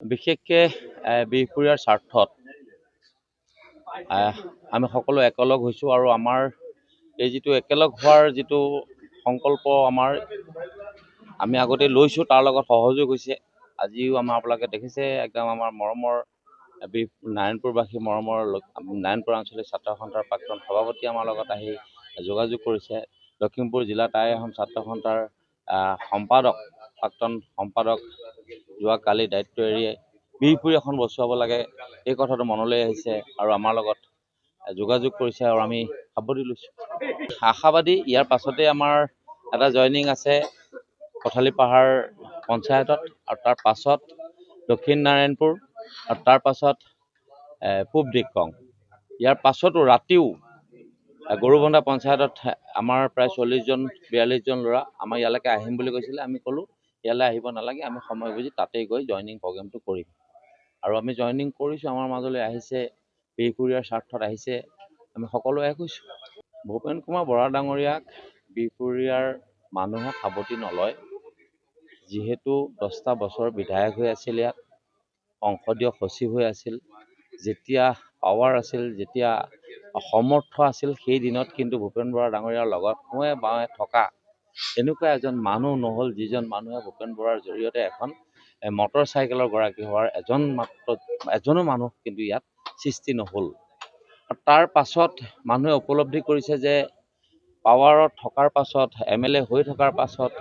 বিশেষকৈ বিহপুৰীয়াৰ স্বাৰ্থত আমি সকলো একেলগ হৈছোঁ আৰু আমাৰ এই যিটো একেলগ হোৱাৰ যিটো সংকল্প আমি আগতে লৈছোঁ, তাৰ লগত সহযোগ হৈছে। আজিও আপোনালোকে দেখিছে একদম আমাৰ মৰমৰ নাৰায়ণপুৰবাসী মৰমৰ নাৰায়ণপুৰ আঞ্চলিক ছাত্ৰ সন্থাৰ প্ৰাক্তন সভাপতি আমাৰ লগত আহি যোগাযোগ কৰিছে। লখিমপুৰ জিলা টাই আহোম ছাত্ৰ সন্থাৰ প্ৰাক্তন সম্পাদক যোৱাকালি দায়িত্ব এৰি বিহপুৰী এখন বচুৱাব লাগে, এই কথাটো মনলৈ আহিছে আৰু আমাৰ লগত যোগাযোগ কৰিছে আৰু আমি সাৱধি লৈছোঁ। আশাবাদী ইয়াৰ পাছতে আমাৰ এটা জইনিং আছে কঠালি পাহাৰ পঞ্চায়তত, আৰু তাৰ পাছত দক্ষিণ নাৰায়ণপুৰ, আৰু তাৰ পাছত পূব দিক্ৰং। ইয়াৰ পাছতো ৰাতিও গৰুবন্ধা পঞ্চায়তত আমাৰ প্ৰায় 40-42জন ল'ৰা আমাৰ ইয়ালৈকে আহিম বুলি কৈছিলে। আমি ক'লোঁ ইয়ালৈ আহিব নালাগে, আমি সময় বুজি তাতেই গৈ জইনিং প্ৰগ্ৰেমটো কৰিম। আৰু আমি জইনিং কৰিছোঁ, আমাৰ মাজলৈ আহিছে, বিহপুৰীয়াৰ স্বাৰ্থত আহিছে, আমি সকলো এক হৈছোঁ। ভূপেন কুমাৰ বৰা ডাঙৰীয়াক বিহপুৰীয়াৰ মানুহে সাৱটি নলয়। যিহেতু 10টা বছৰ বিধায়ক হৈ আছিল, ইয়াত সংসদীয় সচিব হৈ আছিল, যেতিয়া পাৱাৰ আছিল, যেতিয়া সমৰ্থ আছিল, সেই দিনত কিন্তু ভূপেন বৰা ডাঙৰীয়াৰ লগত সোঁৱে বাৱে থকা এনেকুৱা এজন মানুহ নহ'ল, যিজন মানুহে ভূপেন বৰাৰ জৰিয়তে এখন মটৰ চাইকেলৰ গৰাকী হোৱাৰ এজনো মানুহ কিন্তু ইয়াত সৃষ্টি নহ'ল। তাৰ পাছত মানুহে উপলব্ধি কৰিছে যে পাৱাৰত থকাৰ পাছত, MLA হৈ থকাৰ পাছত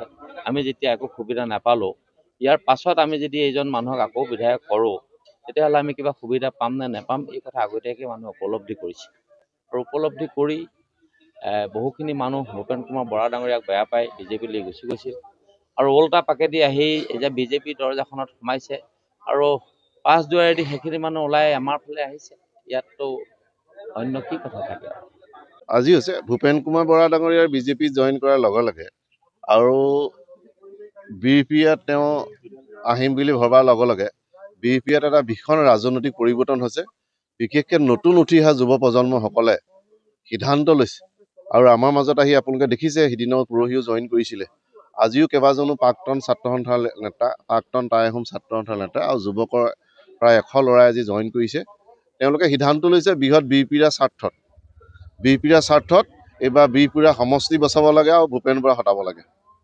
আমি যেতিয়া একো সুবিধা নাপালোঁ, ইয়াৰ পাছত আমি যদি এইজন মানুহক আকৌ বিধায়ক কৰোঁ, তেতিয়াহ'লে আমি কিবা সুবিধা পাম নে নেপাম, এই কথা আগতীয়াকৈ মানুহে উপলব্ধি কৰিছে। আৰু উপলব্ধি কৰি বহুখিনি মানুহ ভূপেন কুমাৰ বৰা ডাঙৰীয়াক বেয়া পাই বিজেপিলৈ গুচি গৈছিল, আৰু ওল্টা পাকেদি আহি এতিয়া বিজেপি দৰজাখনত সোমাইছে, আৰু পাছ দুৱাৰেদি সেইখিনি মানুহ ওলাই আমাৰ ফালে আহিছে। ইয়াততো অন্য কি কথা থাকে? আজি হৈছে ভূপেন কুমাৰ বৰা ডাঙৰীয়াৰ বিজেপি জইন কৰাৰ লগে লগে আৰু বিহপুৰীয়াত তেওঁ আহিম বুলি ভবাৰ লগে লগে বিহপুৰীয়াত এটা ভীষণ ৰাজনৈতিক পৰিৱৰ্তন হৈছে। বিশেষকৈ নতুন উঠি অহা যুৱ প্ৰজন্মসকলে সিদ্ধান্ত লৈছে, আৰু আমাৰ মাজত আহি আপোনালোকে দেখিছে সিদিনা পৰহিও জইন কৰিছিলে। আজিও কেইবাজনো প্ৰাক্তন ছাত্ৰ সন্থাৰ নেতা, প্ৰাক্তন টাই আহোম ছাত্ৰ সন্থাৰ নেতা আৰু যুৱকৰ প্ৰায় 100 ল'ৰাই আজি জইন কৰিছে। তেওঁলোকে সিদ্ধান্ত লৈছে বৃহৎ বিহপুৰীয়াৰ স্বাৰ্থত এইবাৰ বিহপুৰীয়া সমষ্টি বচাব লাগে আৰু ভূপেন বৰা হটাব লাগে।